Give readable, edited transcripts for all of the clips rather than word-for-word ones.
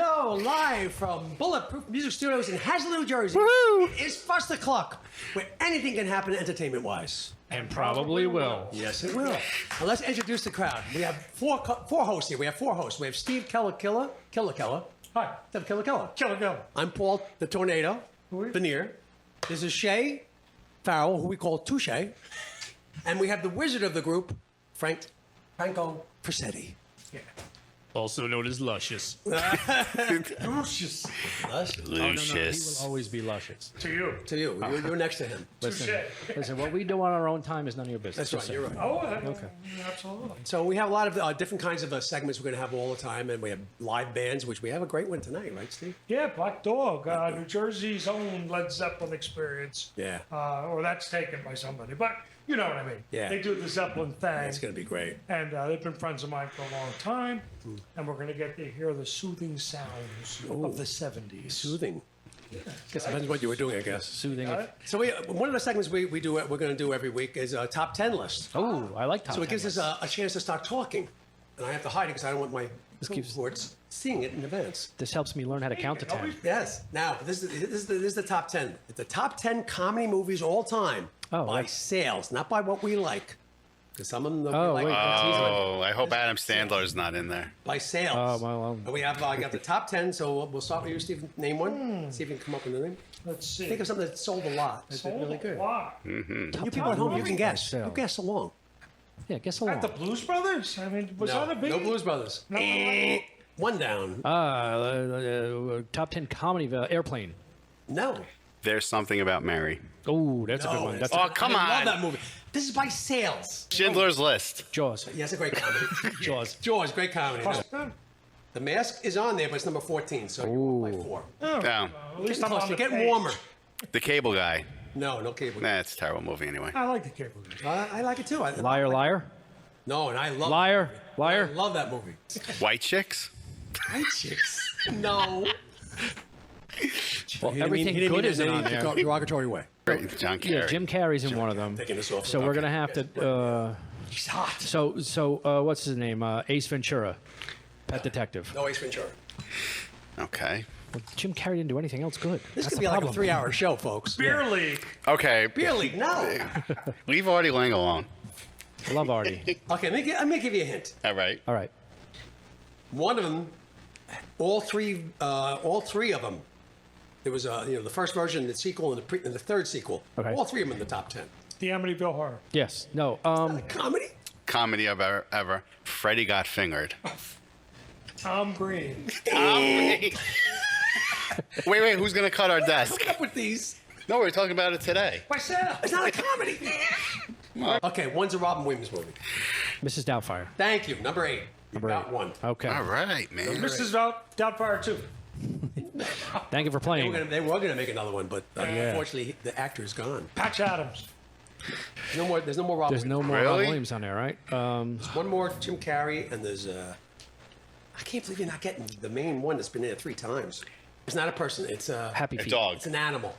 Hello, live from Bulletproof Music Studios in Hazlet, New Jersey. Woohoo! It's Fustercluck, where anything can happen entertainment-wise. And probably will. Yes, it will. Now let's introduce the crowd. We have four hosts here. We have four hosts. We have Steve Keller. Hi. Steve Keller. Killer. I'm Paul the Tornado. Veneer. This is Shay Farrell, who we call Touche. And we have the wizard of the group, Franco Persetti. Yeah. Also known as Luscious. Lucius. Luscious. He will always be Luscious. To you. To you. You're next to him. Listen, what we do on our own time is none of your business. That's right. You're right. Oh, Okay. absolutely. So we have a lot of different kinds of segments we're going to have all the time, and we have live bands, which we have a great one tonight, right, Steve? Yeah, Black Dog, New Jersey's own Led Zeppelin experience. Yeah. Or that's taken by somebody, but you know what I mean. Yeah. They do the Zeppelin thing. It's going to be great. And they've been friends of mine for a long time, and we're going to get to hear the soothing sounds of the 70s. Soothing. Guess depends what you were doing, I guess. Soothing. So one of the segments we're going to do every week is a top 10 list. Oh, I like top So it 10 gives us lists. a chance to start talking. And I have to hide it because I don't want my boards seeing it in advance. This helps me learn how to count to 10. Yes. Now, this is the top 10. It's the top 10 comedy movies all time by sales, not by what we like. Because some of them we like. Oh, I hope Adam Sandler's not in there. By sales. Oh, well, And we have I got the top 10, so we'll start with you, Steve. Name one. See if you can come up with a name. Let's see. Think of something that sold a lot. That's Sold really good. a lot. You people at home, you can guess. sales. You guess along. Yeah, guess along. At the Blues Brothers? I mean, was No, that a big... no Blues Brothers. No. One down. Top 10 comedy Airplane. No. There's Something About Mary. Oh, that's a good one. That's Oh, come I love on. that movie. This is by sales. Schindler's List. Jaws. Yeah, it's a great comedy. Jaws. Jaws, great comedy. Oh, The Mask is on there, but it's number 14, so you're by 4. Yeah. at least I'm Close. on You're the getting page. warmer. The Cable Guy. No cable. Nah, it's a terrible movie anyway. I like the cable. I like it too. Liar, liar. No, and I love Liar, I liar. love that movie. White Chicks. White Chicks. No. Well, everything good is on there. Derogatory way. John Kerry. Yeah, Jim Carrey's in one of them. Taking this off. So we're gonna have to. He's hot. So what's his name? Ace Ventura, Pet Detective. No Ace Ventura. Okay. Well, Jim Carrey didn't do anything else good. This That's could the be like a problem. 3-hour show, folks. Beer League. Okay. Beer League, no. Leave Artie Lang alone. I love Artie. Okay, let me give you a hint. All right. All right. One of them, all three of them. There was the first version, the sequel, and the third sequel. Okay. All three of them in the top 10. The Amityville Horror. Yes. No. Comedy? Comedy of ever. Freddie Got Fingered. Tom Green. Wait. Who's going to cut our desk? What's up with these? No, we were talking about it today. Myself. It's not a comedy. Okay, one's a Robin Williams movie. Mrs. Doubtfire. Thank you. Number 8. You got 8. one. Okay. All right, man. Mrs. Doubtfire, too. Thank you for playing. They were gonna make another one, but unfortunately the actor's gone. Patch Adams. There's no more Robin. There's no more Really? Rob Williams on there, right? One more Jim Carrey, and there's I can't believe you're not getting the main one that's been there 3 times. It's not a person. It's a Happy A Feet. dog. It's an animal.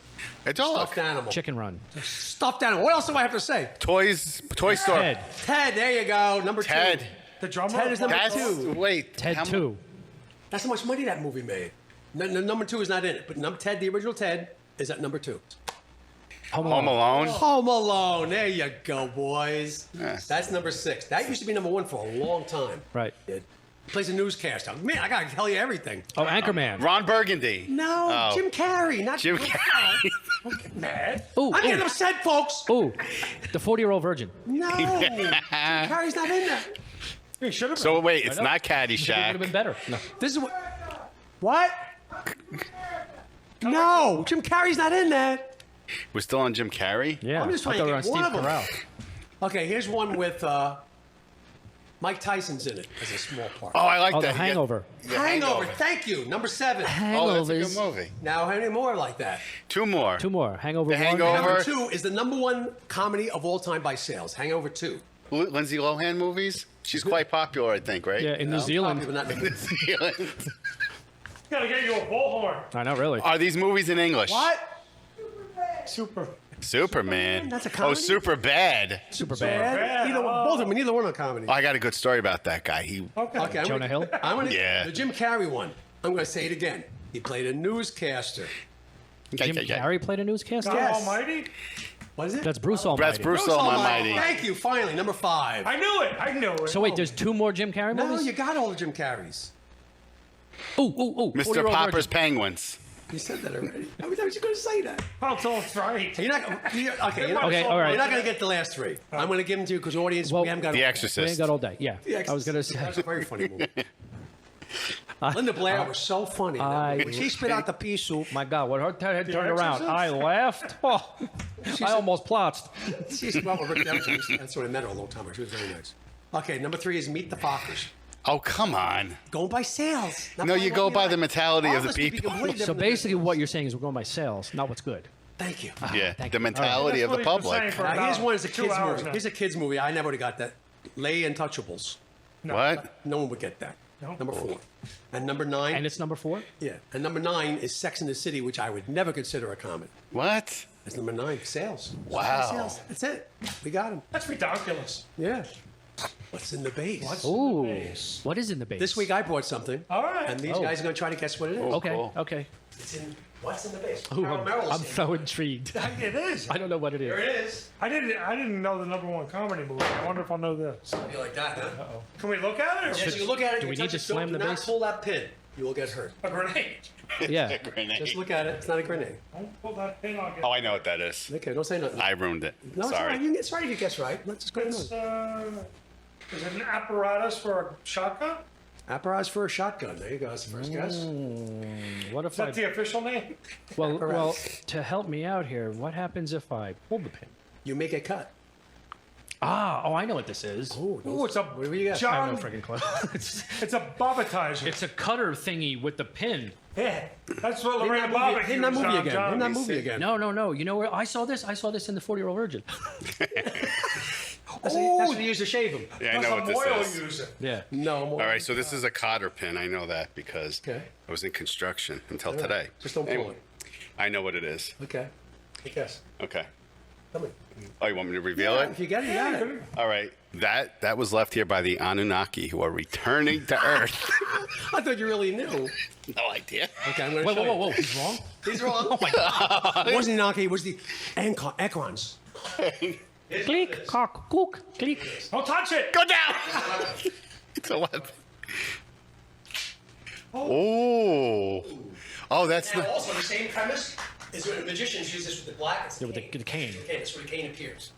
A dog. Stuffed animal. Chicken Run. Stuffed animal. What else do I have to say? Toy Store. Ted. Ted. There you go. Number 2. Ted. The drummer. Ted is number That's 2. wait. Ted how 2. That's how much money that movie made. Number 2 is not in it, but Ted, the original Ted, is at number 2. Home Home Alone. Home Alone. There you go, boys. Yeah. That's number 6. That used to be number 1 for a long time. Right. It plays a newscaster. Man, I gotta tell you everything. Oh, Anchorman. Ron Burgundy. No, Oh. Jim Carrey, not Jim Carrey. Don't get mad. Ooh, I'm getting ooh. upset, folks. Ooh, the 40-year-old virgin. No, Jim Carrey's not in that. He should have been. So wait, it's know. not It would have been Caddyshack. better. No. This is what? No, Jim Carrey's not in that. We're still on Jim Carrey. Yeah. I'm just I trying thought to we were on get one Steve of them. Carell. Okay, here's one with Mike Tyson's in it as a small part. Oh, I like Oh, that. The Hangover. Yeah, Hangover. Thank you. Number 7. Oh, that's a good movie. Now, how many more like that? 2 more. 2 more. Hangover The 1. Hangover. Number 2 is the number 1 comedy of all time by sales. Hangover 2. Lindsay Lohan movies. She's quite popular, I think, right? Yeah, in New Zealand. People not making- Gotta get you a bullhorn. I know, really. Are these movies in English? What? Super. Superman. That's a Oh, comedy? super bad. Super Bad? bad. Both of them. Neither one are comedy. Oh, I got a good story about that guy. Okay, Jonah Hill. I'm gonna, Yeah. The Jim Carrey one. I'm going to say it again. He played a newscaster. Jim Carrey played a newscaster? God Yes. Almighty. What is it? That's Bruce Almighty. That's Bruce Almighty. Thank you. Finally, number 5. I knew it. I knew it. So wait, there's 2 more Jim Carrey No, movies? you got all the Jim Carreys. Ooh. Mr. 40-year-old Popper's virgin. Penguins. You said that already. How many times are you going to say that? Oh, that's right. You're not. Okay, Okay, all right. You're not going to get the last 3. I'm going to give them to you because audience. Well, we haven't got. The all day. We Exorcist. ain't got all day. Yeah. The I was going to Exorcist. That's say. a very funny movie. Linda Blair was so funny. in that movie. When she spit out the pea soup. My God, when her head turned around, Exorcist? I laughed. Oh, I almost plotched. She used to go out with Rick Devlin. That's what I met her a long time ago. She was very nice. Okay, number 3 is Meet the Fockers. Oh, come on. Going by sales. not No, by you what go we by like. the mentality All of the us could be people. completely So different than basically, this. what you're saying is we're going by sales, not what's good. Thank you. Yeah, Thank the you. mentality of the That's what he's been saying public. for Now, here's about one. It's a 2 kids hours movie. now. Here's a kids movie. I never would have got that. Lay Untouchables. What? No one would get that. No. Number 4. And number 9. And it's number 4? Yeah. And number 9 is Sex in the City, which I would never consider a comedy. What? That's number 9. Sales. Wow. Sales. That's it. We got him. That's ridiculous. Yeah. What's in the base? What's Ooh. in the base? What is in the base? This week I brought something. All right. And these guys are going to try to guess what it is. Okay, Cool. okay. It's in, what's in the base? Ooh, Carol Merrill's I'm in it. so intrigued. It is. I don't know what it Here is. it is. I didn't know the #1 comedy movie. I wonder if I'll know this. You like that, huh? Can we look at it? Or Yes, you look at it. Do you we touch need to it, don't- slam the do not base? pull that pin. You will get hurt. a grenade? Yeah. Just look at it. It's not a grenade. Don't pull that pin. I'll get. Oh, I know what that is. Okay, don't say nothing. I ruined it. No, it's all right. Sorry. It's right if you guess right. Let's just go It's, on. is it an apparatus for a shotgun? Apparatus for a shotgun. There you go. That's the first guess. What if Is that I? the official name? Well, to help me out here, what happens if I pull the pin? You make a cut. Oh, I know what this is. Ooh, it's a What do you got? I John. have no freaking clue. it's, It's a bobatizer. it's a cutter thingy with the pin. Yeah, that's what Hit Lorraine that Bobbitt movie, hit that used movie on again. John. Hit that movie again. No. You know where I saw this? I saw this in the 40-year-old virgin. That's what you use to shave him. Yeah, I That's know a what Moyle this is. user. Yeah. No more. All right, so this is a cotter pin. I know that because Okay. I was in construction until today. Just don't pull Anyway, I know what it is. Okay. Good guess. Okay. Tell me. Oh, you want me to reveal If it? you get it, you got it. All right. That was left here by the Anunnaki who are returning to Earth. I thought you really knew. No idea. Okay, I'm going to show Whoa. He's wrong? you. He's wrong. Oh my God. It wasn't Naki. It was the Ekrons. Click, cock, cook, click. Don't touch it. Go down. It's 11. Oh. Oh, that's Now, the. also, the same premise is when magicians use this with the black. Yeah, with the cane. Okay, that's where the cane appears.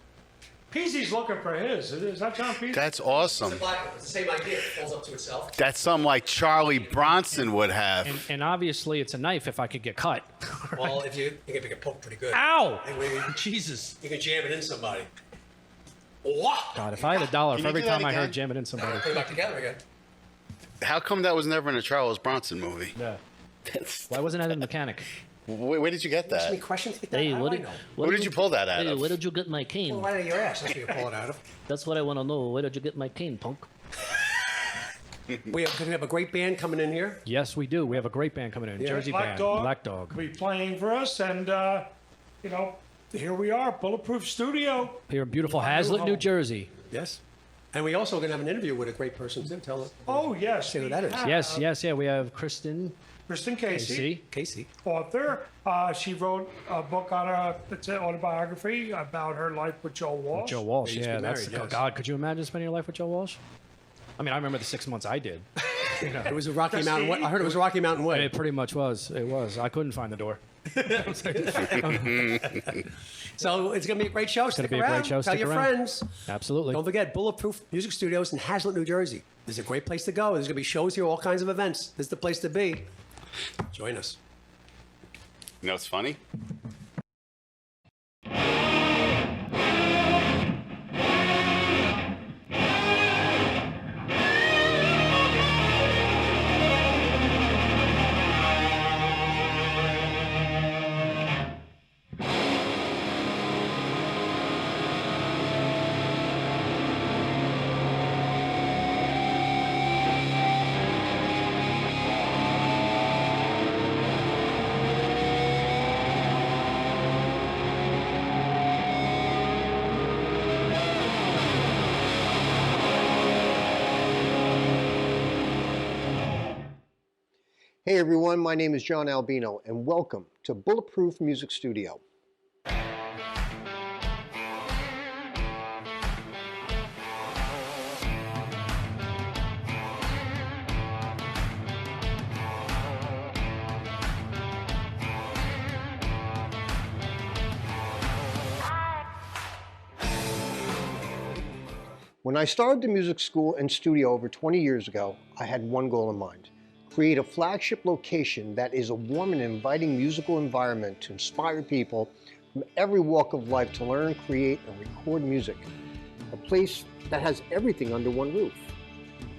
Peasy's looking for his. Is that John Peasy? That's The awesome. black one. It's the same idea. It folds up to itself. That's something like Charlie Bronson would have. And obviously, it's a knife if I could get cut. Well, if you can get poked pretty good. Ow! Anyway, Jesus. you can jam it in somebody. What? God, if I had $1 for you every do that time I again? heard jam it in somebody. Put it back together again. How come that was never in a Charles Bronson movie? Yeah. That's, Why wasn't I the mechanic? where did you get Ask me that? questions like that. Hey, How do what I did, know? what Where did you pull that out Hey, of? where did you get my cane? Well, right out of your ass. That's where you pull it out of. That's what I want to know. Where did you get my cane, punk? We have a great band coming in here. Yes, we do. We have a great band coming in. Jersey Black band. Dog. Black Dog. Will be playing for us, and here we are, Bulletproof Studio. Here in beautiful Hazlet, New home. Jersey. Yes. And we also going to have an interview with a great person too. Tell us. Oh yes, Say who that is. Yes. We have Kristin Kristin Casey, Casey. Casey. author. She wrote a book on it's an autobiography about her life with Joe Walsh. Joe Walsh. They used to Yeah, be that's married, yes. God. Could you imagine spending your life with Joe Walsh? I mean, I remember the 6 months I did. It was a Rocky Mountain. I heard it was a Rocky Mountain Way. It pretty much was. It was. I couldn't find the door. So it's going to be a great show. Stick gonna be a around. great show. Tell Stick your around. friends. Absolutely. Don't forget Bulletproof Music Studios in Hazlet, New Jersey. This is a great place to go. There's going to be shows here, all kinds of events. This is the place to be. Join us. You know what's funny? Hey everyone, my name is John Albino and welcome to Bulletproof Music Studio. When I started the music school and studio over 20 years ago, I had one goal in mind: create a flagship location that is a warm and inviting musical environment to inspire people from every walk of life to learn, create, and record music. A place that has everything under one roof.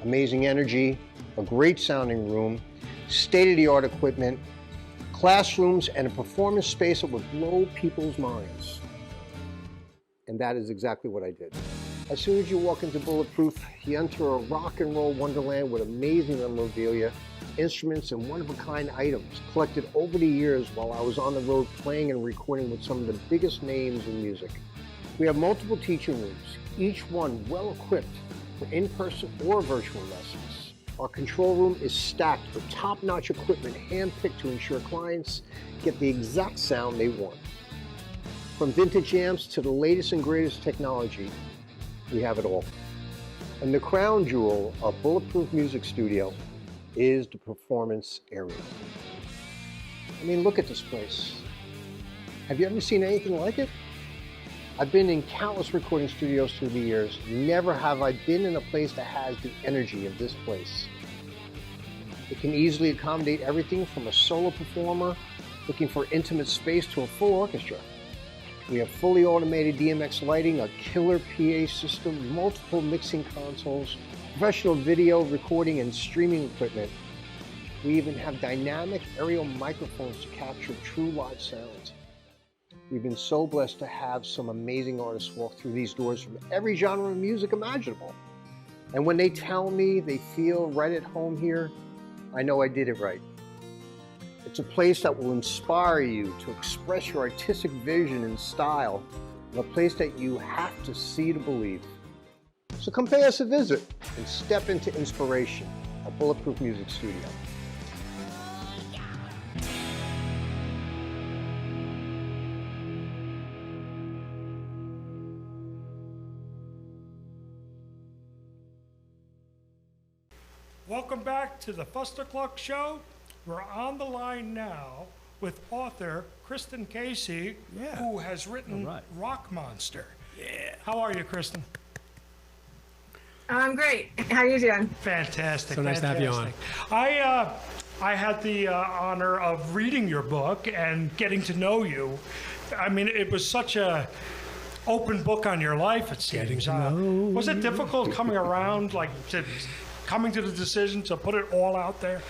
Amazing energy, a great sounding room, state-of-the-art equipment, classrooms, and a performance space that would blow people's minds. And that is exactly what I did. As soon as you walk into Bulletproof, you enter a rock and roll wonderland with amazing memorabilia, instruments, and one-of-a-kind items collected over the years while I was on the road playing and recording with some of the biggest names in music. We have multiple teaching rooms, each one well-equipped for in-person or virtual lessons. Our control room is stacked with top-notch equipment hand-picked to ensure clients get the exact sound they want. From vintage amps to the latest and greatest technology, we have it all. And the crown jewel of Bulletproof Music Studio is the performance area. I mean, look at this place. Have you ever seen anything like it? I've been in countless recording studios through the years. Never have I been in a place that has the energy of this place. It can easily accommodate everything from a solo performer looking for intimate space to a full orchestra. We have fully automated DMX lighting, a killer PA system, multiple mixing consoles, professional video recording and streaming equipment. We even have dynamic aerial microphones to capture true live sounds. We've been so blessed to have some amazing artists walk through these doors from every genre of music imaginable. And when they tell me they feel right at home here, I know I did it right. It's a place that will inspire you to express your artistic vision and style, and a place that you have to see to believe. So come pay us a visit and step into inspiration at Bulletproof Music Studio. Welcome back to the Fustercluck Show. We're on the line now with author Kristin Casey, who has written Rock Monster. Yeah. How are you, Kristin? I'm great. How are you doing? Fantastic. So nice to have you on. I had the honor of reading your book and getting to know you. I mean, it was such a open book on your life, it seems. Was it difficult coming around, coming to the decision to put it all out there?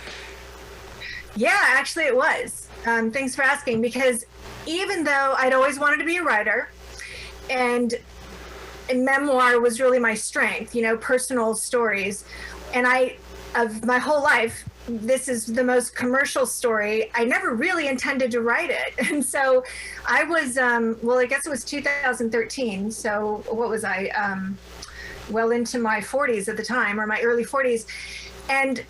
Yeah, actually it was. Thanks for asking, because even though I'd always wanted to be a writer, and memoir was really my strength, personal stories, and of my whole life, this is the most commercial story. I never really intended to write it. And so I was, I guess it was 2013. So what was I? Well into my 40s at the time, or my early 40s. And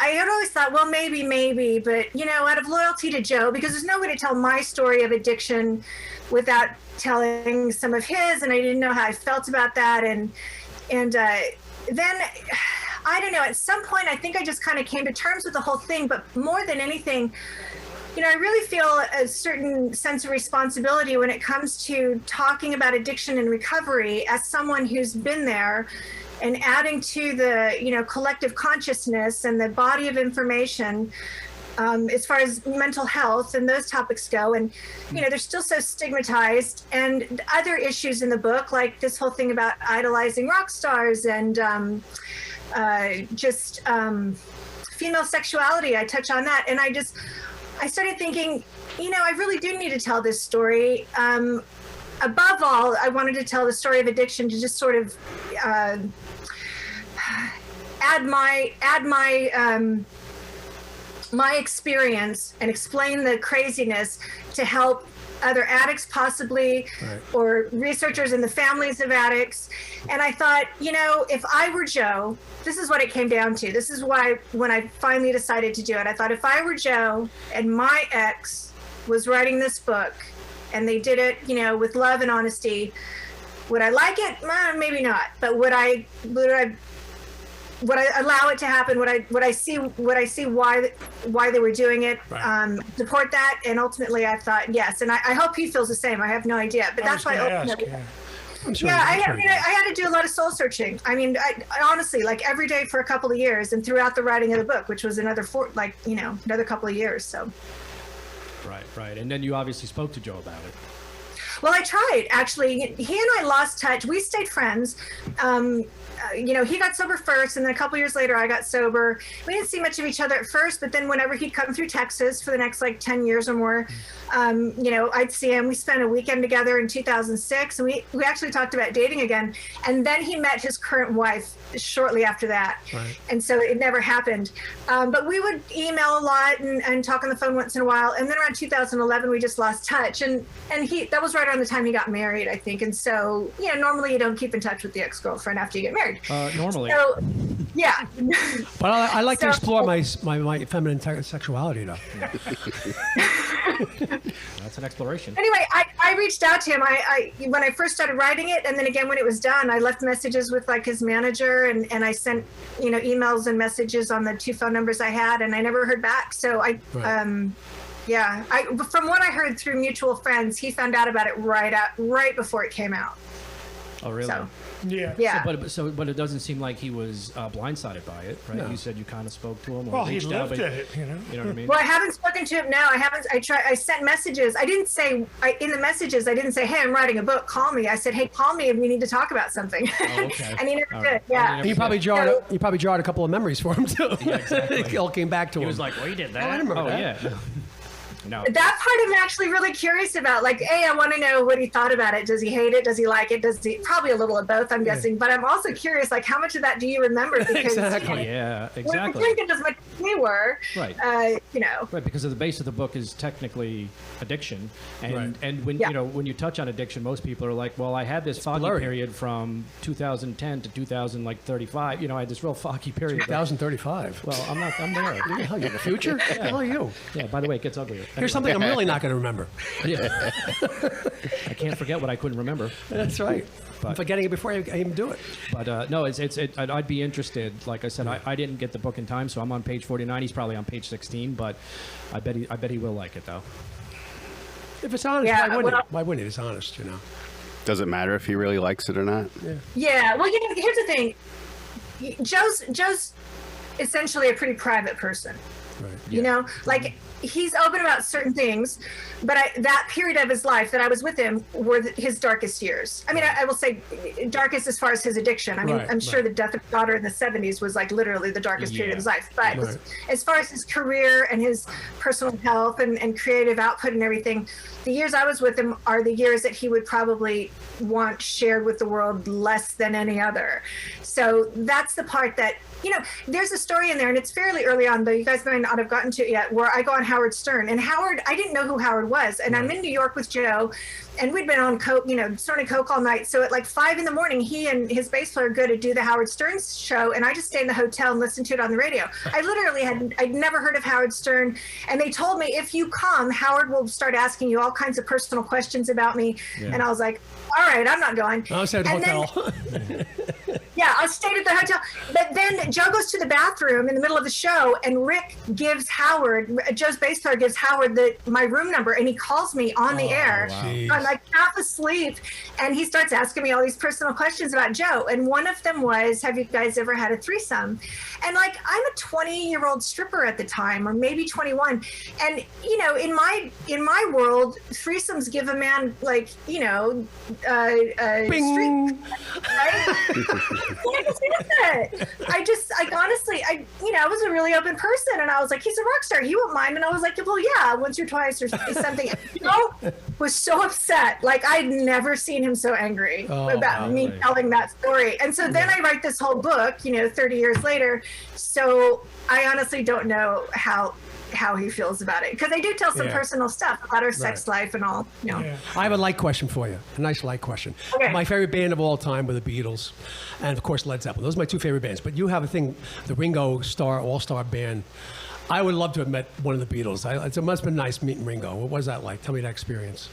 I had always thought, well, maybe, but out of loyalty to Joe, because there's no way to tell my story of addiction without telling some of his, and I didn't know how I felt about that. And then, I don't know, at some point, I think I just kind of came to terms with the whole thing, but more than anything, I really feel a certain sense of responsibility when it comes to talking about addiction and recovery as someone who's been there, and adding to the collective consciousness and the body of information as far as mental health and those topics go. And they're still so stigmatized, and other issues in the book, like this whole thing about idolizing rock stars and female sexuality. I touch on that, and I started thinking, I really do need to tell this story. Above all, I wanted to tell the story of addiction to just sort of add my my experience and explain the craziness to help other addicts possibly, or researchers in the families of addicts. And I thought, if I were Joe, this is what it came down to. This is why when I finally decided to do it, I thought if I were Joe and my ex was writing this book and they did it, with love and honesty, would I like it? Maybe not. But would I allow it to happen? Would I see why they were doing it? Support that? And ultimately, I thought yes. And I hope he feels the same. I have no idea. But that's why. I had to do a lot of soul searching. I mean, I honestly, like every day for a couple of years, and throughout the writing of the book, which was another couple of years. So. Right. And then you obviously spoke to Joe about it. Well, I tried, actually. He and I lost touch. We stayed friends. He got sober first, and then a couple years later, I got sober. We didn't see much of each other at first, but then whenever he'd come through Texas for the next 10 years or more, I'd see him. We spent a weekend together in 2006, and we actually talked about dating again. And then he met his current wife shortly after that. Right. And so it never happened. But we would email a lot and talk on the phone once in a while. And then around 2011, we just lost touch. And that was right around the time he got married, I think. And so, normally you don't keep in touch with the ex-girlfriend after you get married. Normally. So, yeah. But I like to explore my feminine sexuality, though. That's an exploration. Anyway, I reached out to him. I when I first started writing it, and then again when it was done, I left messages with his manager, and I sent emails and messages on the 2 phone numbers I had, and I never heard back. So from what I heard through mutual friends, he found out about it right before it came out. Oh, really? So, yeah. But it doesn't seem like he was blindsided by it, right? No. You said you kind of spoke to him. Well, he lived it, You know what I mean? Well, I haven't spoken to him now. I sent messages. I didn't say in the messages. I didn't say, "Hey, I'm writing a book. Call me." I said, "Hey, call me, and we need to talk about something." Oh, okay. And he never did. Yeah. You probably jarred a couple of memories for him too. Yeah, exactly. It all came back to him. He was like, "Well, you did that." Oh, I remember that. Yeah. No. That part I'm actually really curious about. I want to know what he thought about it. Does he hate it? Does he like it? Does he? Probably a little of both, I'm guessing. But I'm also curious, how much of that do you remember? Because, exactly. Yeah, exactly. We're thinking as much as we were. Right. Right, because the base of the book is technically addiction, and when you touch on addiction, most people are like, well, I had this foggy period from 2010 to 2035. I had this real foggy period. 2035. Well, I'm there. What the hell, you're in the future? What the hell are you? Yeah. By the way, it gets uglier. Here's something I'm really not going to remember. Yeah. I can't forget what I couldn't remember. That's right. I'm forgetting it before I even do it. But no, I'd be interested. Like I said, I didn't get the book in time, so I'm on page 49. He's probably on page 16, but I bet he will like it though. If it's honest, why wouldn't it? It's honest, Does it matter if he really likes it or not? Yeah. Well, here's the thing. Joe's essentially a pretty private person. Right. He's open about certain things, but that period of his life that I was with him were his darkest years. I mean, I will say darkest as far as his addiction. I mean, I'm sure the death of his daughter in the 70s was literally the darkest period of his life. But as far as his career and his personal health and creative output and everything, the years I was with him are the years that he would probably want shared with the world less than any other. So that's the part that, there's a story in there, and it's fairly early on, though you guys might not have gotten to it yet, where I go on Howard Stern. And Howard, I didn't know who Howard was. And I'm in New York with Joe, and we'd been on coke, snorting coke all night. So at 5 a.m, he and his bass player go to do the Howard Stern show, and I just stay in the hotel and listen to it on the radio. I literally I'd never heard of Howard Stern, and they told me, if you come, Howard will start asking you all kinds of personal questions about me. Yeah. And I was like, all right, I'm not going. I'll stay at the hotel. Yeah, I stayed at the hotel. But then Joe goes to the bathroom in the middle of the show, and Rick gives Howard, Joe's bass player gives Howard my room number, and he calls me on the air. Wow. I'm half asleep, and he starts asking me all these personal questions about Joe. And one of them was, have you guys ever had a threesome? And I'm a 20-year-old stripper at the time, or maybe 21. And, in my world, threesomes give a man street, right? I was a really open person, and I was like, he's a rock star, he won't mind. And I was like, well, yeah, once or twice or something. Joe was so upset. I'd never seen him so angry about me telling that story. And so then I write this whole book, 30 years later. So I honestly don't know how how he feels about it, because I do tell some personal stuff about our sex life and all. You know. I have a light question for you. A nice light question. Okay. My favorite band of all time were the Beatles, and of course Led Zeppelin. Those are my two favorite bands. But you have a thing, the Ringo Starr All-Star Band. I would love to have met one of the Beatles. It must have been nice meeting Ringo. What was that like? Tell me that experience.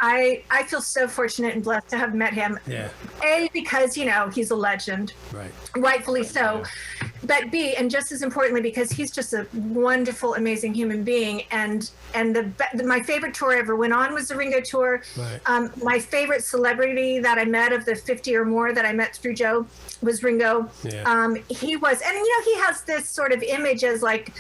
I feel so fortunate and blessed to have met him. Yeah. A, because, you know, he's a legend. Right. Rightfully so. But B, and just as importantly, because he's just a wonderful, amazing human being. And my favorite tour I ever went on was the Ringo tour. Right. My favorite celebrity that I met, of the 50 or more that I met through Joe, was Ringo. Yeah. He was, and you know, he has this sort of image as like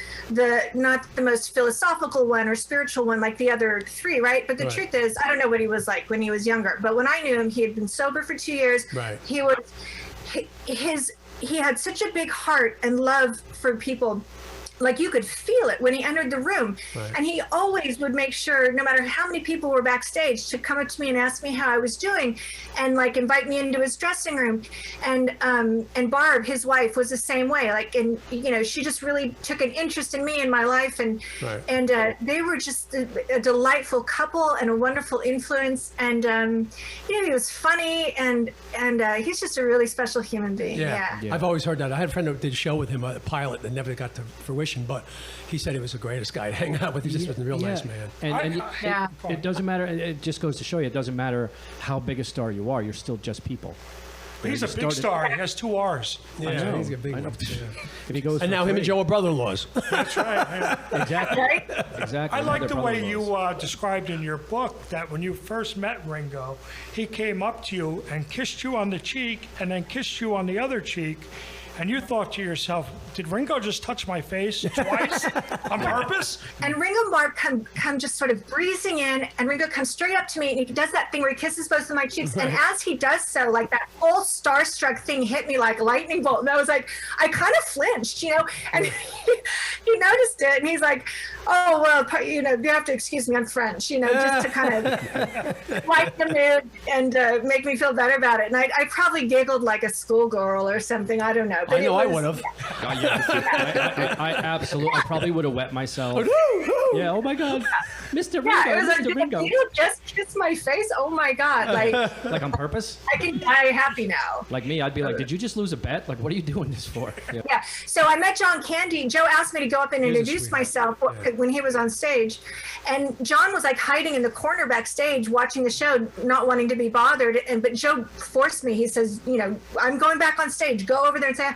not the most philosophical one or spiritual one like the other three, right? But the truth is, I don't know what he was like when he was younger. But when I knew him, he had been sober for 2 years. Right. He had such a big heart and love for people. Like, you could feel it when he entered the room. Right. And he always would make sure, no matter how many people were backstage, to come up to me and ask me how I was doing, and like invite me into his dressing room. And Barb, his wife, was the same way. Like, and you know, she just really took an interest in me and my life, and they were just a delightful couple and a wonderful influence. And you know, he was funny, and he's just a really special human being. Yeah. I've always heard that. I had a friend who did a show with him, a pilot, that never got to fruition. But he said he was the greatest guy to hang out with. He just was a real nice man. And it doesn't matter. It just goes to show you, it doesn't matter how big a star you are. You're still just people. He's a big star. He has 2 R's. Yeah, he's a big one. If he goes and now him and Joe are brother-in-laws. That's right. Exactly. Exactly. I like the way you described in your book that when you first met Ringo, he came up to you and kissed you on the cheek and then kissed you on the other cheek. And you thought to yourself, did Ringo just touch my face twice on purpose? And Ringo and Barb come just sort of breezing in, and Ringo comes straight up to me, and he does that thing where he kisses both of my cheeks. And as he does so, like, that whole starstruck thing hit me like a lightning bolt. And I was like, I kind of flinched, you know? And he noticed it, and he's like, oh, well, you know, you have to excuse me, I'm French, you know, just to kind of lighten the mood and make me feel better about it. And I probably giggled like a schoolgirl or something, I don't know. I know I would have. I absolutely. I probably would have wet myself. Yeah. Oh my God, Mr. Ringo. Yeah, it was Mr. like, Ringo. You just kissed my face. Oh my God! Like on purpose. I can die happy now. Like me, I'd be like, did you just lose a bet? Like, what are you doing this for? Yeah. So I met John Candy. Joe asked me to go up and introduce myself when he was on stage, and John was like hiding in the corner backstage watching the show, not wanting to be bothered. But Joe forced me. He says, you know, I'm going back on stage. Go over there and say.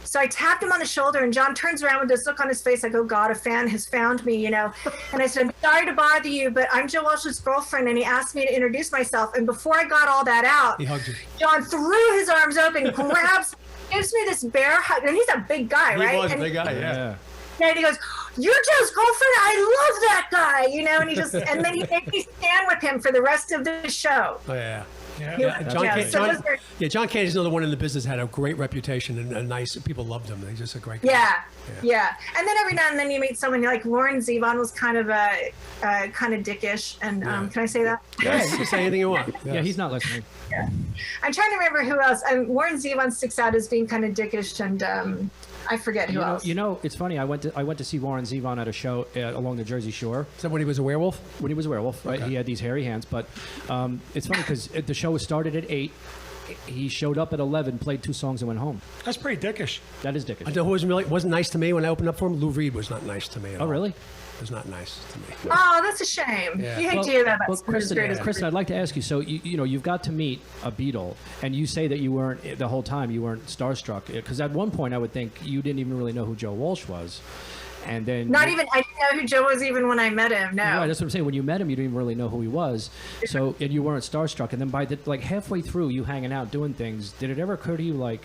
So I tapped him on the shoulder, and John turns around with this look on his face like, oh God, a fan has found me, you know. And I said, I'm sorry to bother you, but I'm Joe Walsh's girlfriend, and he asked me to introduce myself. And before I got all that out, he hugged you. John threw his arms open, grabs, gives me this bear hug, and he's a big guy, right? He was a and big guy, yeah. And he goes, you're Joe's girlfriend? I love that guy, you know. And and then he made me stand with him for the rest of the show. Oh, yeah. Yeah. John Candy's another one in the business, had a great reputation and nice. People loved him. He's just a great guy. Yeah. And then every now and then you meet someone like Warren Zevon was kind of dickish. And can I say that? Yes, you say anything you want. Yes. Yeah, he's not listening. Yeah. I'm trying to remember who else. Warren Zevon sticks out as being kind of dickish, and I forget who else. You know, it's funny. I went to see Warren Zevon at a show along the Jersey Shore. Is that when he was a werewolf? When he was a werewolf, right? Okay. He had these hairy hands. But it's funny because the show started at 8. He showed up at 11, played 2 songs, and went home. That's pretty dickish. That is dickish. I know who wasn't nice to me when I opened up for him? Lou Reed was not nice to me at all. Oh, really? Was not nice to me. Oh, that's a shame. Yeah. You hate to hear that. Well, Kristin, I'd like to ask you. So you know you've got to meet a Beatle, and you say that you weren't the whole time. You weren't starstruck because at one point I would think you didn't even really know who Joe Walsh was, and then I didn't know who Joe was even when I met him. No, right, that's what I'm saying. When you met him, you didn't even really know who he was. So and you weren't starstruck, and then by like halfway through, you hanging out doing things. Did it ever occur to you like?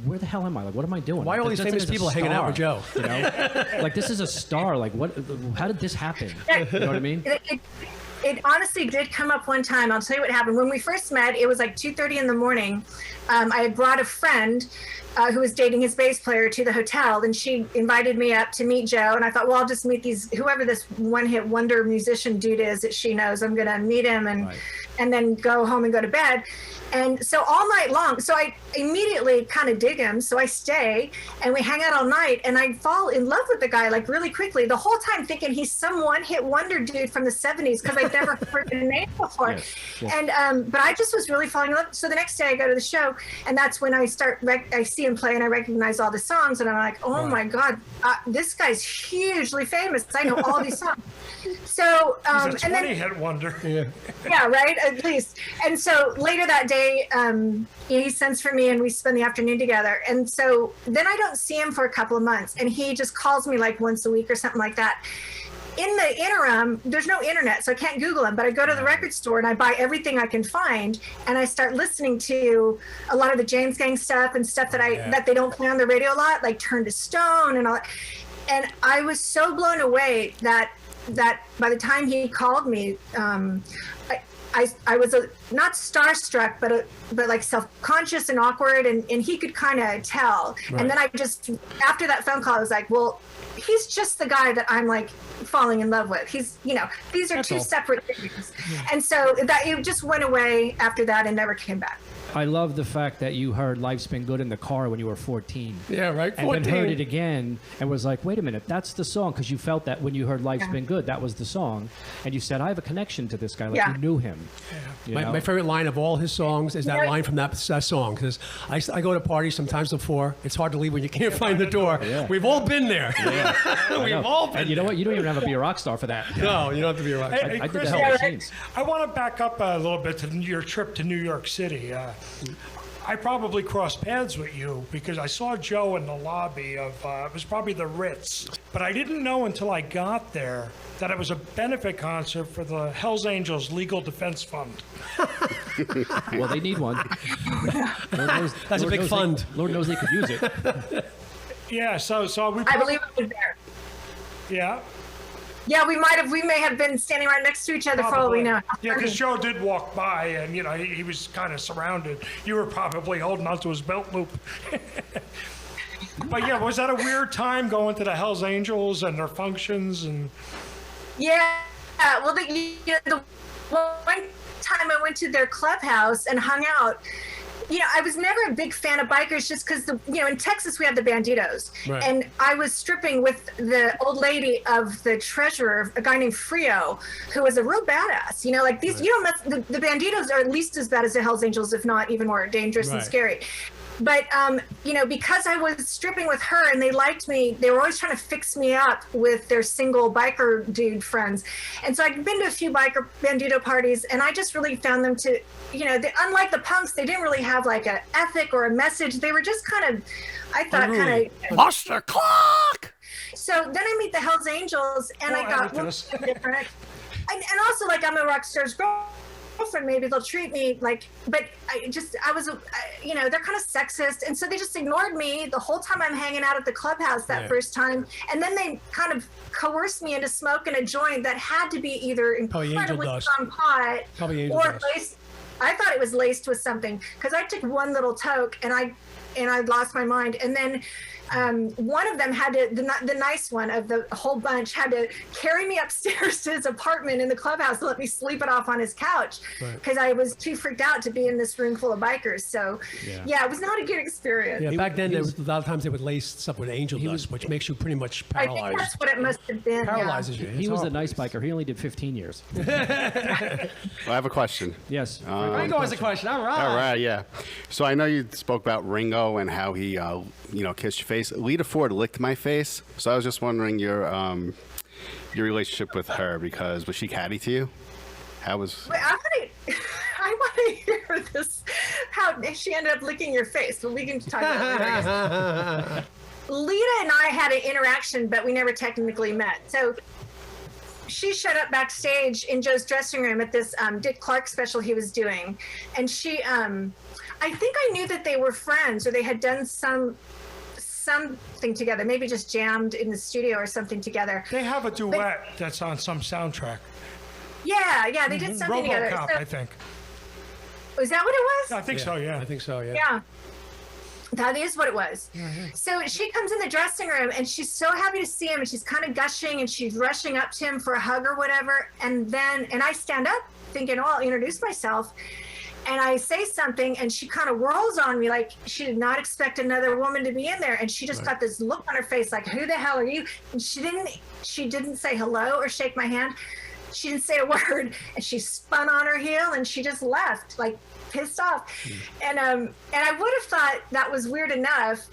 Where the hell am I? Like, what am I doing? Why are all these famous people hanging out with Joe? You know, like this is a star. Like, what? How did this happen? You know what I mean? It honestly did come up one time. I'll tell you what happened. When we first met, it was like 2:30 in the morning. I had brought a friend who was dating his bass player, to the hotel. And she invited me up to meet Joe. And I thought, well, I'll just meet whoever this one-hit wonder musician dude is that she knows. I'm going to meet him and then go home and go to bed. And so all night long, so I immediately kind of dig him. So I stay and we hang out all night, and I fall in love with the guy like really quickly, the whole time thinking he's some one-hit wonder dude from the 70s because I'd never heard the name before. Yes. And but I just was really falling in love. So the next day I go to the show, and that's when I see him play and I recognize all the songs, and I'm like, oh my God, this guy's hugely famous. I know all these songs. So he's a 20-hit wonder. Yeah, right, at least. And so later that day, he sends for me and we spend the afternoon together. And so then I don't see him for a couple of months, and he just calls me like once a week or something like that. In the interim, there's no internet, so I can't Google him, but I go to the record store and I buy everything I can find, and I start listening to a lot of the James Gang stuff and stuff that they don't play on the radio a lot, like Turn to Stone and all that. And I was so blown away that by the time he called me, I was not starstruck, but like self-conscious and awkward, and he could kind of tell. Right. And then I just, after that phone call, I was like, well, he's just the guy that I'm like falling in love with. He's, these are two separate things. Yeah. And so that it just went away after that and never came back. I love the fact that you heard Life's Been Good in the car when you were 14. Yeah, right. 14. And then heard it again and was like, wait a minute, that's the song. Because you felt that when you heard Life's Been Good, that was the song. And you said, I have a connection to this guy. Like you knew him. Yeah. My favorite line of all his songs is that line from that song. Because I go to parties sometimes before. It's hard to leave when you can't find the door. Yeah. We've all been there. Yeah. We've all been And you know what? You don't even have to be a rock star for that. No, you don't have to be a rock star. I did the hell machines. I want to back up a little bit to your trip to New York City. I probably crossed paths with you because I saw Joe in the lobby of, it was probably the Ritz. But I didn't know until I got there that it was a benefit concert for the Hells Angels Legal Defense Fund. Well, they need one. That's a big fund. Lord knows they could use it. Yeah, so we... I believe it was there. Yeah. Yeah, we may have been standing right next to each other for all we know. Yeah, because Joe did walk by, and he was kind of surrounded. You were probably holding onto his belt loop. But yeah, was that a weird time going to the Hells Angels and their functions and? Yeah, well, the one time I went to their clubhouse and hung out. I was never a big fan of bikers just because, in Texas we have the Banditos. Right. And I was stripping with the old lady of the treasurer, a guy named Frio, who was a real badass. Like these, right. The Banditos are at least as bad as the Hells Angels, if not even more dangerous and scary. But, because I was stripping with her and they liked me, they were always trying to fix me up with their single biker dude friends. And so I'd been to a few biker Bandito parties, and I just really found them to, unlike the punks, they didn't really have like an ethic or a message. They were just kind of, I thought, Fustercluck! So then I meet the Hells Angels, and I got different. And also, like, I'm a rock star's girlfriend, maybe they'll treat me like, but I was, they're kind of sexist. And so they just ignored me the whole time I'm hanging out at the clubhouse that first time. And then they kind of coerced me into smoking a joint that had to be either incredibly strong pot or laced. I thought it was laced with something because I took one little toke and I lost my mind. And then one of them had to, the nice one of the whole bunch, had to carry me upstairs to his apartment in the clubhouse to let me sleep it off on his couch because I was too freaked out to be in this room full of bikers. So it was not a good experience. Yeah, back then there was a lot of times they would lace stuff with angel dust, which makes you pretty much paralyzed. I think that's what it must have been. Paralyzes you. He was a nice biker. He only did 15 years. Well, I have a question. Yes. Ringo has a question. All right. All right, yeah. So I know you spoke about Ringo and how he, kissed your face. Lita Ford licked my face. So I was just wondering your relationship with her, because was she catty to you? How was? Wait, I want to hear this. How she ended up licking your face. Well, we can talk about that. Lita and I had an interaction, but we never technically met. So she showed up backstage in Joe's dressing room at this Dick Clark special he was doing, and she, I think I knew that they were friends, or they had done something together, maybe just jammed in the studio or something together. They have a duet that's on some soundtrack. Yeah, they did something together. RoboCop, so, I think. Was that what it was? I think so, yeah. I think so, yeah. Yeah. That is what it was. So she comes in the dressing room and she's so happy to see him, and she's kind of gushing and she's rushing up to him for a hug or whatever. And I stand up thinking, oh, I'll introduce myself. And I say something and she kind of whirls on me like she did not expect another woman to be in there. And she just got this look on her face like, who the hell are you? And she didn't say hello or shake my hand. She didn't say a word, and she spun on her heel and she just left, like pissed off. And I would have thought that was weird enough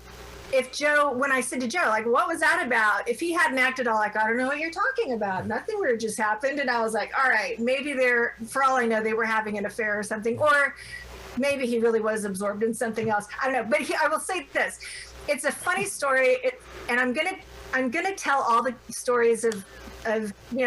if Joe, when I said to Joe, like, what was that about? If he hadn't acted all like, I don't know what you're talking about. Nothing weird just happened. And I was like, all right, maybe for all I know, they were having an affair or something. Or maybe he really was absorbed in something else. I don't know. But I will say this. It's a funny story. And I'm gonna tell all the stories of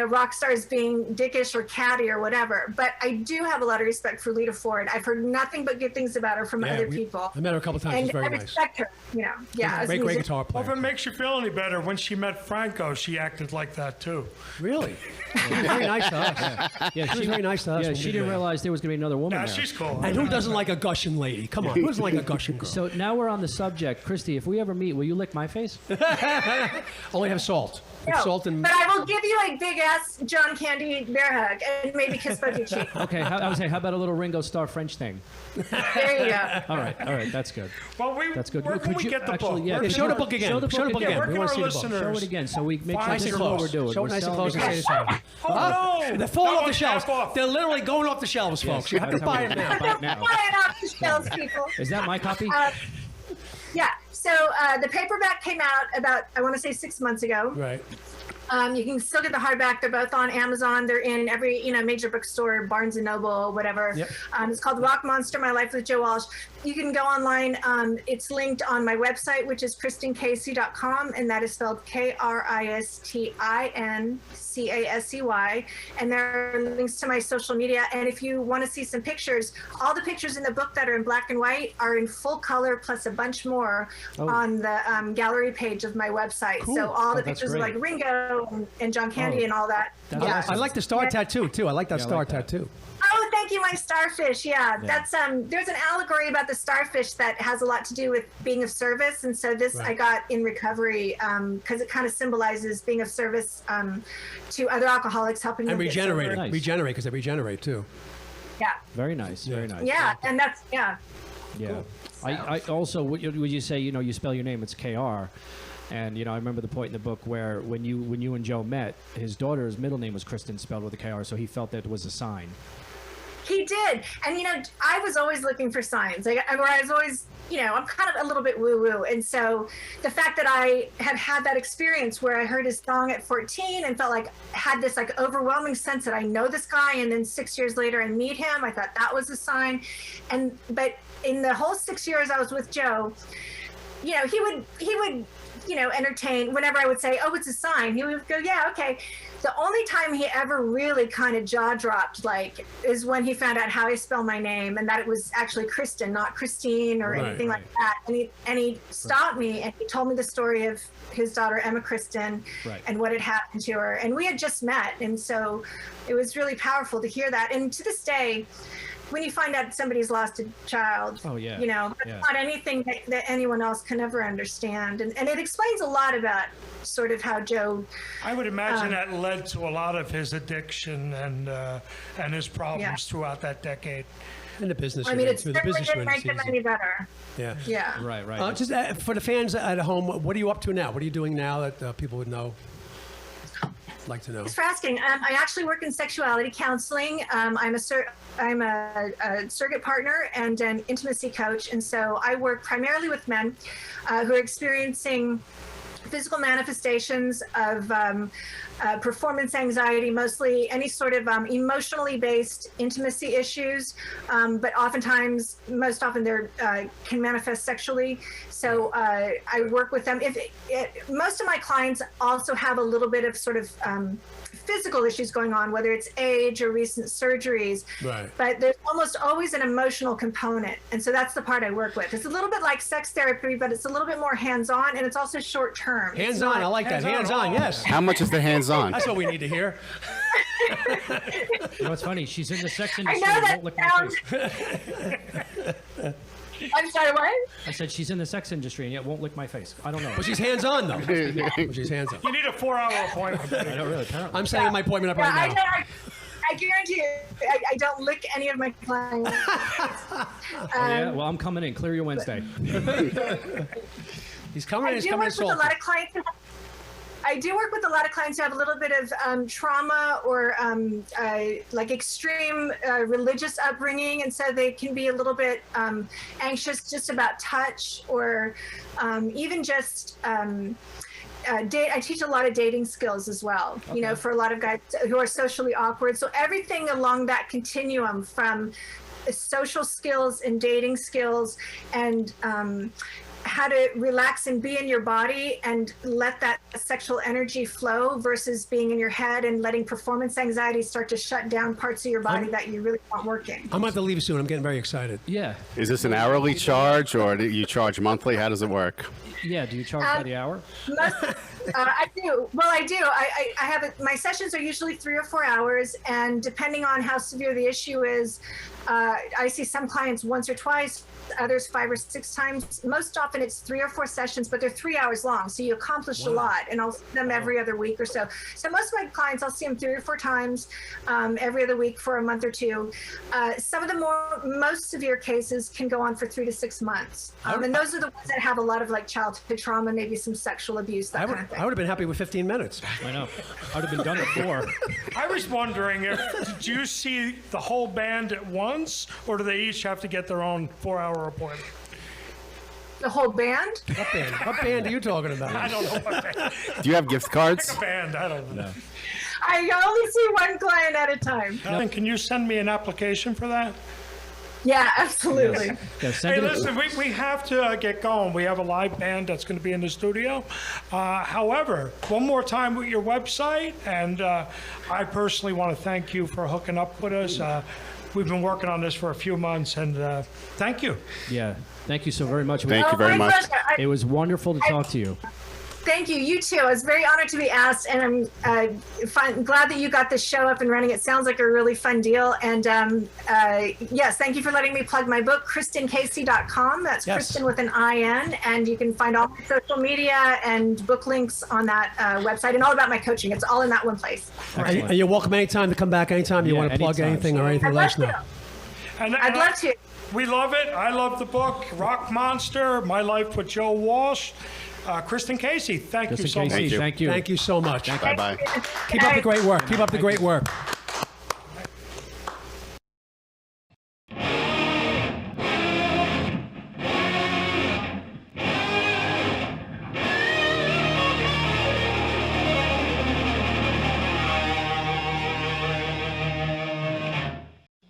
rock stars being dickish or catty or whatever. But I do have a lot of respect for Lita Ford. I've heard nothing but good things about her from other people. I met her a couple times. And She's very I nice. respect her. Great guitar player. Well, if it makes you feel any better, when she met Franco, she acted like that too. Really? Very nice to us. Yeah, She was very nice to us. Yeah, when she we didn't met. realize there was going to be another woman Yeah, there. she's cool. And who doesn't like a gushing lady? Come on, who doesn't like a gushing girl? So now we're on the subject. Christy, if we ever meet, will you lick my face? Only have salt. No, Salt and but I will give you a big ass John Candy bear hug and maybe kiss both your cheeks. Okay, I was saying, how about a little Ringo Starr French thing? There you go. All right, that's good. Well, That's good. Where can Could we you get the actually- book? yeah, Where Yeah, can show we- the book again. Show the Show the book book again. again. Where We can want our to see the book. listeners- Show it again so we make sure Nice this and is what close. we're doing. Show it We're nice and selling close the and say case. the time. Oh, no! They're falling That off the one's shelves. half off. They're literally going off the shelves, folks. You have to buy it now. Buy it now. Flying off the shelves, people. Is that my copy? Yeah. So the paperback came out about, I want to say 6 months ago. Right. You can still get the hardback. They're both on Amazon. They're in every major bookstore, Barnes and Noble, whatever. Yep. It's called Rock Monster: My Life with Joe Walsh. You can go online. It's linked on my website, which is KristinCasey.com, and that is spelled KristinCasey. And there are links to my social media. And if you want to see some pictures, all the pictures in the book that are in black and white are in full color, plus a bunch more on the gallery page of my website. Cool. So all the that's pictures of great. like Ringo and John Candy and all that. That's Yeah. awesome. I like the star tattoo too. I like that Yeah, I star like that. tattoo. Oh, thank you, my starfish. Yeah, that's there's an allegory about the starfish that has a lot to do with being of service, and so this I got in recovery because it kind of symbolizes being of service to other alcoholics, helping And them get sober. regenerate. Nice. Regenerate because they regenerate too. Yeah, Very nice. Very nice. yeah, and that's Yeah. I also would you say you spell your name, it's KR. And I remember the point in the book where when you and Joe met, his daughter's middle name was Kristin, spelled with a KR, so he felt that it was a sign. He did. And, I was always looking for signs. I was always, I'm kind of a little bit woo-woo. And so the fact that I have had that experience where I heard his song at 14 and felt like had this like overwhelming sense that I know this guy, and then 6 years later I meet him, I thought that was a sign. But in the whole 6 years I was with Joe, he would entertain whenever I would say, oh, it's a sign. He would go, yeah, okay. The only time he ever really kind of jaw dropped, is when he found out how I spell my name and that it was actually Kristin, not Christine or anything like that. And he stopped me and he told me the story of his daughter, Emma Kristin, and what had happened to her. And we had just met. And so it was really powerful to hear that. And to this day, when you find out somebody's lost a child, that's not anything that anyone else can ever understand. And it explains a lot about sort of how Joe... I would imagine that led to a lot of his addiction and his problems throughout that decade. And the business. I mean, it the certainly business didn't make them any better. Yeah. Yeah. Right. Just for the fans at home, what are you up to now? What are you doing now that people would know? Like to know. Thanks for asking. I actually work in sexuality counseling. I'm a surrogate partner and an intimacy coach, and so I work primarily with men who are experiencing physical manifestations of performance anxiety, mostly any sort of emotionally based intimacy issues, but most often they can manifest sexually. So I work with them. Most of my clients also have a little bit of sort of physical issues going on, whether it's age or recent surgeries. Right. But there's almost always an emotional component. And so that's the part I work with. It's a little bit like sex therapy, but it's a little bit more hands-on, and it's also short-term. Hands-on, I like that. Hands-on, yes. How much is the hands-on? That's what we need to hear. What's funny? She's in the sex I industry. know and that won't lick my face. I'm sorry, what? I said she's in the sex industry and yet won't lick my face. I don't know. But she's hands-on, though. But she's hands-on. You need a 4-hour appointment. I don't really. Apparently. I'm setting my appointment up right now. I guarantee you, I don't lick any of my clients. Yeah, well, I'm coming in. Clear your Wednesday. He's coming in. He's I do coming in work with a salty. lot of clients. I do work with a lot of clients who have a little bit of trauma or like extreme religious upbringing, and so they can be a little bit anxious just about touch or even just. I teach a lot of dating skills as well, you know, for a lot of guys who are socially awkward. So everything along that continuum from social skills and dating skills and how to relax and be in your body and let that sexual energy flow versus being in your head and letting performance anxiety start to shut down parts of your body that you really want working. I'm going to have to leave soon. I'm getting very excited. Yeah. Is this an hourly charge or do you charge monthly? How does it work? Yeah. Do you charge by the hour? I do. Well, I do. I have my sessions are usually 3 or 4 hours, and depending on how severe the issue is, I see some clients once or twice, others 5 or 6 times. Most often it's 3 or 4 sessions, but they're 3 hours long, so you accomplish a lot. And I'll see them every other week or so. So most of my clients, I'll see them 3 or 4 times every other week for a month or two. Some of the most severe cases can go on for 3 to 6 months, and those are the ones that have a lot of like childhood trauma, maybe some sexual abuse, that kind of thing. I would have been happy with 15 minutes. I know. I would have been done at 4. I was wondering did you see the whole band at once, or do they each have to get their own 4-hour appointment? The whole band? What band? What band are you talking about? I don't know what band. Do you have gift cards? Pick a band, I don't know. I only see one client at a time. And can you send me an application for that? Yeah, absolutely. Yeah, Hey, listen, we have to get going. We have a live band that's going to be in the studio. However, one more time with your website, and I personally want to thank you for hooking up with us. We've been working on this for a few months, and thank you. Yeah. Thank you so very much. Thank you very my much. pleasure. It was wonderful to talk to you. Thank you. You too. I was very honored to be asked, and I'm glad that you got this show up and running. It sounds like a really fun deal. And yes, thank you for letting me plug my book, KristinCasey.com. That's Kristin with an I-N. And you can find all my social media and book links on that website, and all about my coaching. It's all in that one place. And you're welcome anytime to come back anytime you want to plug anything or anything. Let us know. I'd love to. We love it. I love the book, Rock Monster, My Life with Joe Walsh. Kristin Casey, thank you so much. Thank you. Thank you so much. Bye-bye. Keep up the great work. Keep up the great work.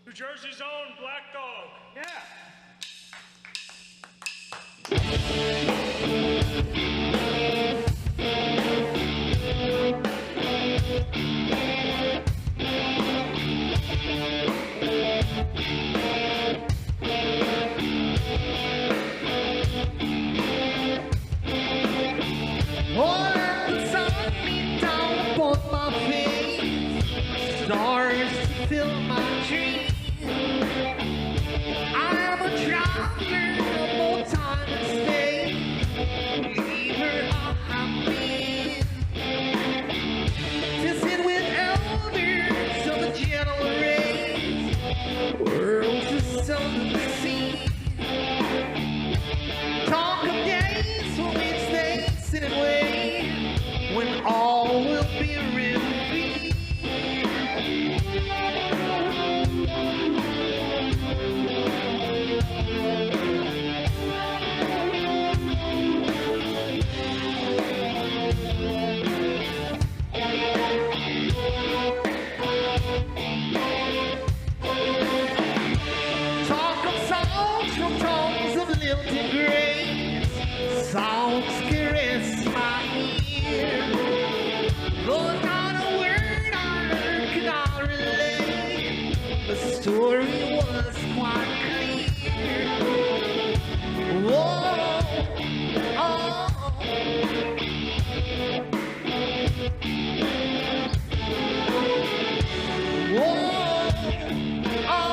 New Jersey's own Black Dog. Yeah. Stars fill my dreams. I'm a traveler, no time to stay. Leave her I've been to sit with elders of the gentle race. Worlds are seldom seen. Talk of days for which they sit and wait, when all will be revealed. Songs caress my ear, though not a word I heard could I relate. The story was quite clear. Whoa, oh. Whoa, oh.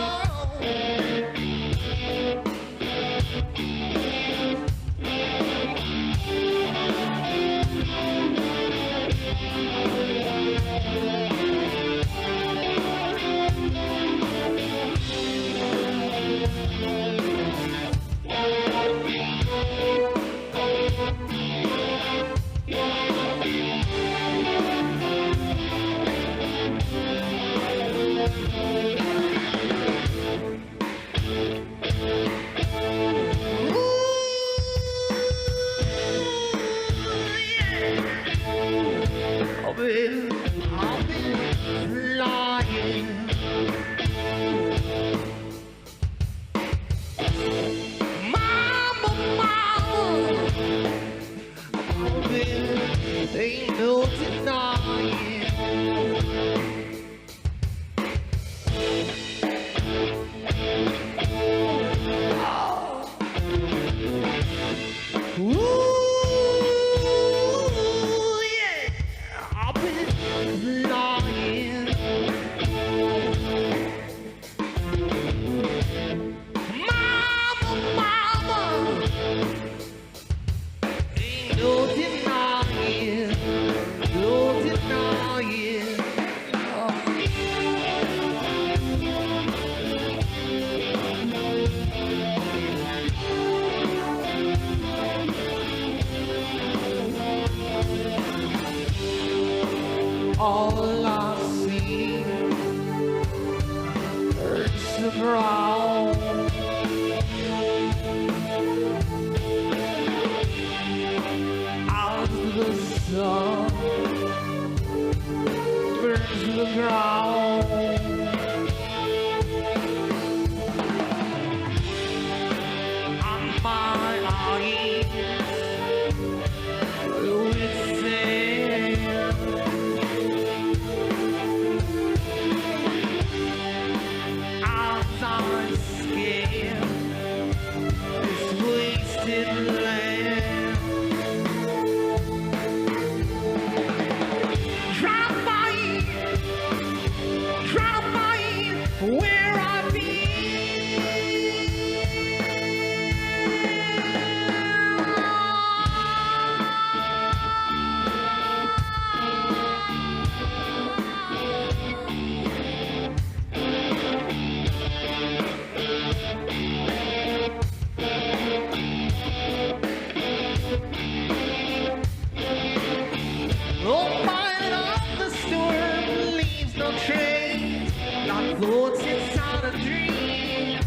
thoughts inside a dream.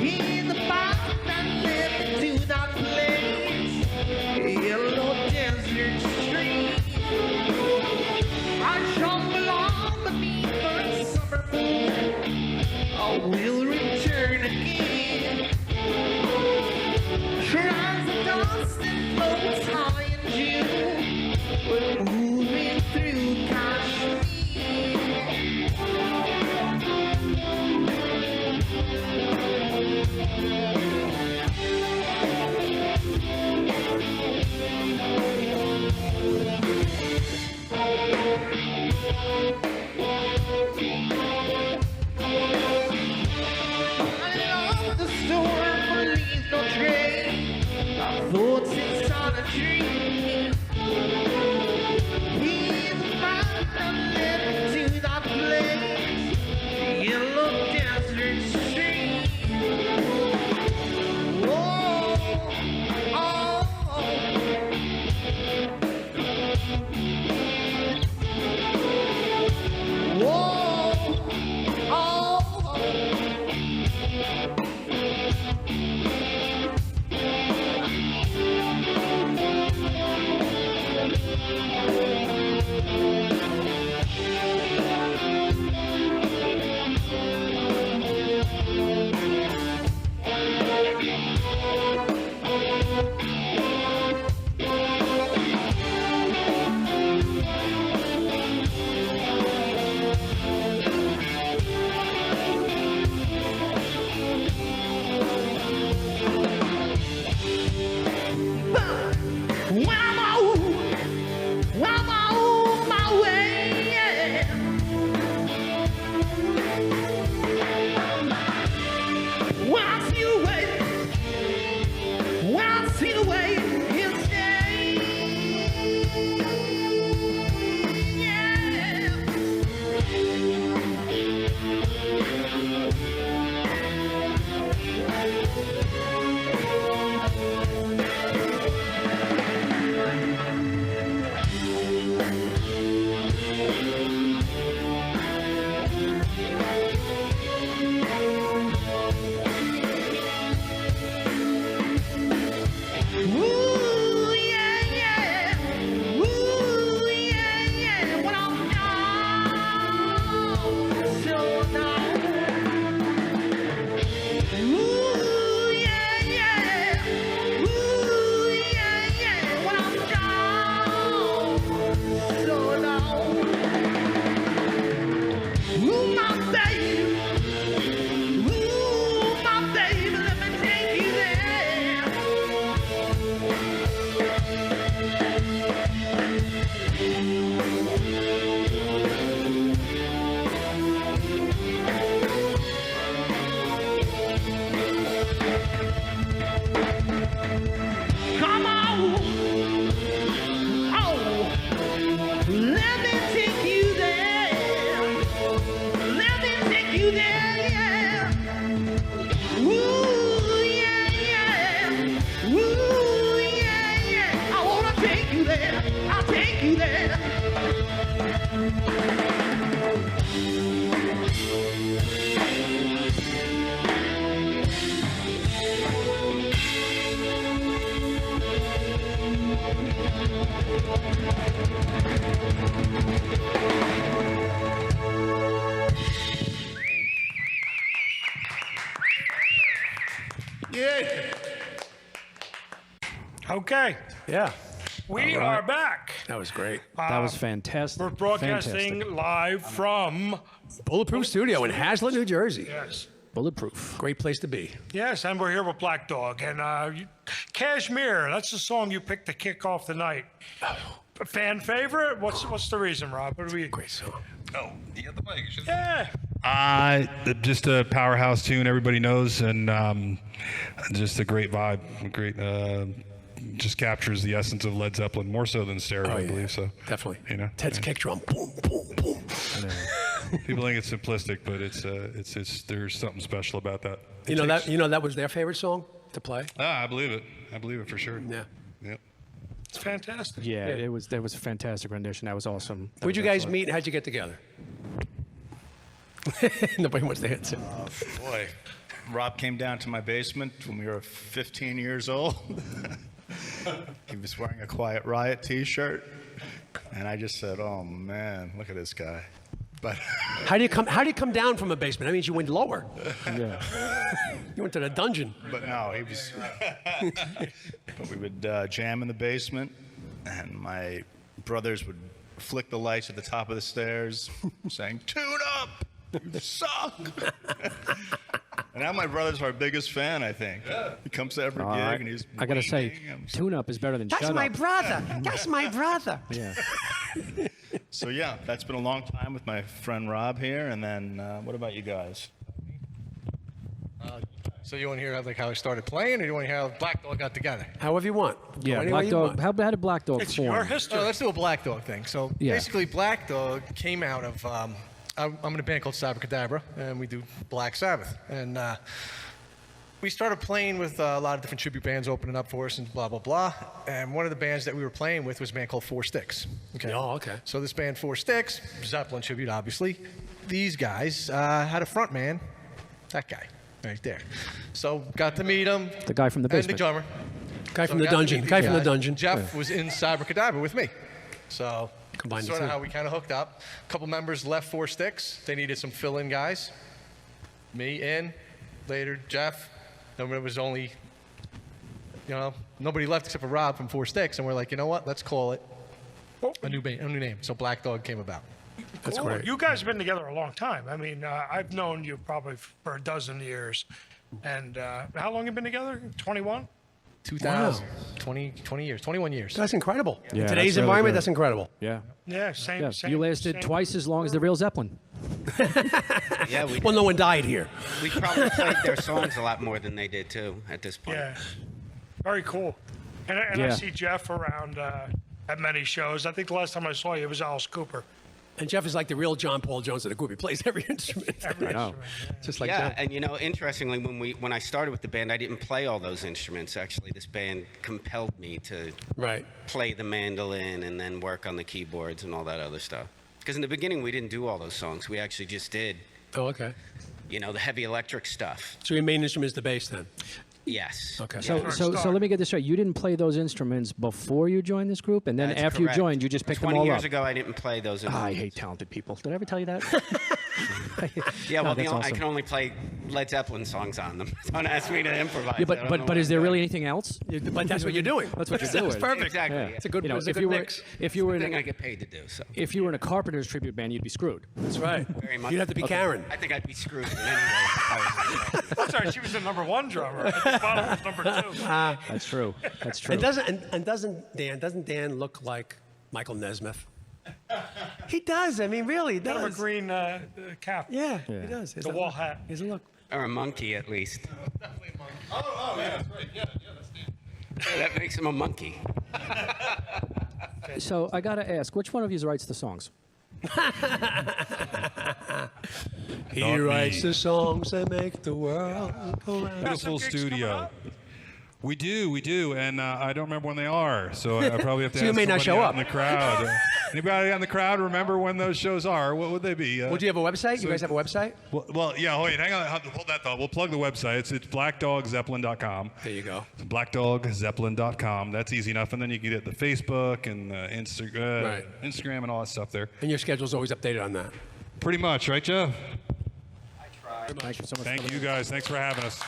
In the box that led me to that place, yellow desert street. I stumble on beneath the summer moon. I will return again. Tries the dust and floats high in June. We're moving through Kashmir. Thoughts inside a dream. He's the fire that led me to that place, the yellow desert stream. Whoa, oh, whoa, oh. Okay, Yeah. we are back. That was great. That was fantastic. We're broadcasting Fantastic. live from Bulletproof Studio in Hazlet, New Jersey. yes, Bulletproof. Great place to be. yes, and we're here with Black Dog and Kashmir. That's the song you picked to kick off the night. A fan favorite? What's the reason, Rob? What do we? Great song. Oh, you got the mic. Yeah. Just a powerhouse tune everybody knows, and just a great vibe. Great, just captures the essence of Led Zeppelin more so than Stereo, I believe. So Definitely. you know, Ted's kick drum. Boom, boom, boom. people think it's simplistic, but it's there's something special about that. You know that was their favorite song to play. I believe it. I believe it for sure. Yeah. Yep. It's fantastic. Yeah, it was a fantastic rendition. That was awesome. Where'd you guys meet? And how'd you get together? Nobody wants to answer. Boy, Rob came down to my basement when we were 15 years old. He was wearing a Quiet Riot T-shirt, and I just said, "Oh man, look at this guy." But How do you come down from a basement? That means you went lower. Yeah. You went to the dungeon. But no, he was. But we would jam in the basement, and my brothers would flick the lights at the top of the stairs, saying, "Tune up, you suck." And now my brother's our biggest fan, I think. He comes to every gig, and he's. I gotta say, waiting. tune up is better than That's shut my up. brother. That's my brother. Yeah. So yeah, that's been a long time with my friend Rob here. And then, what about you guys? So you want to hear like how I started playing, or you want to hear how Black Dog got together? However you want. Yeah, Go any way Black you Dog. want. How did Black Dog It's form? your history. Let's do a Black Dog thing. So Yeah. basically, Black Dog came out of I'm in a band called Cadabra, and we do Black Sabbath, and we started playing with a lot of different tribute bands opening up for us and blah blah blah. And one of the bands that we were playing with was a band called Four Sticks. Okay. Oh, okay. So this band Four Sticks, Zeppelin tribute, obviously. These guys had a front man, that guy right there. So got to meet him. The guy from the And the basement. drummer. Guy So from the got to dungeon. meet Guy these from the guys. dungeon. Jeff was in Cadabra with me. So Combined the sort of two. how we kind of hooked up. A couple members left Four Sticks. They needed some fill-in guys. Me in. Later, Jeff. Then there was only, nobody left except for Rob from Four Sticks. And we're like, you know what? Let's call it a new name. So Black Dog came about. That's Cool. great. You guys have been together a long time. I mean, I've known you probably for a dozen years. And how long have you been together? 21? 2000. 20 years. 21 years. That's incredible. Yeah, In today's that's really environment, good. that's incredible. Yeah. Yeah, same. Yeah. same You lasted same. twice as long as the real Zeppelin. Yeah, we Well, no one died here. we probably played their songs a lot more than they did too at this point. Yeah. Very cool. And I Yeah. see Jeff around at many shows. I think the last time I saw you was Alice Cooper. And Jeff is like the real John Paul Jones of the group. He plays every instrument. Every know. instrument, Just like Yeah, John. and interestingly, when I started with the band, I didn't play all those instruments. Actually, this band compelled me to Right. play the mandolin and then work on the keyboards and all that other stuff. Because in the beginning, we didn't do all those songs. We actually just did, Oh, okay. the heavy electric stuff. So your main instrument is the bass then? Yes. Okay. So let me get this straight. You didn't play those instruments before you joined this group, and then That's after correct. you joined, you just picked them 20 all years up. ago, I didn't play those instruments. I hate talented people. Did I ever tell you that? Yeah, well, that's I awesome. can only play Led Zeppelin songs on them. Don't ask me to improvise. Yeah, I don't know but what is I'm there doing. really anything else? But that's what you're doing. That's what you're That's doing. perfect. Exactly. Yeah. Yeah. It's a good, You know, it's a if good you were mix. if you were Thing I in get paid to do. So if you were in a Carpenters tribute band, you'd be screwed. That's right. very much. You'd have to be Karen. I think I'd be screwed in any way. if I was in I'm sorry, she was the #1 drummer. I think Bob was #2. That's true. That's true. And doesn't Dan look like Michael Nesmith? He does. I mean, really, he Kind of a does. green cap. Yeah, he does. The wall hat. He's a look. Or a monkey, at least. Oh, yeah, that's right. Yeah, that's the That makes him a monkey. So I got to ask, which one of you writes the songs? He Not writes me. the songs that make the world go round. Beautiful gigs coming studio. up? We do, and I don't remember when they are, so I probably have to So you ask may not somebody show out up. in the crowd. Anybody out in the crowd remember when those shows are? What would they be? Well, do you have a website? You guys have a website? Well, yeah. Wait, hang on. Hold that thought. We'll plug the website. It's blackdogzeppelin.com. There you go. It's blackdogzeppelin.com. That's easy enough, and then you can get the Facebook and Right. Instagram and all that stuff there. And your schedule's always updated on that. Pretty much, right, Jeff? Thank you so much. Thank you guys. Thanks for having us.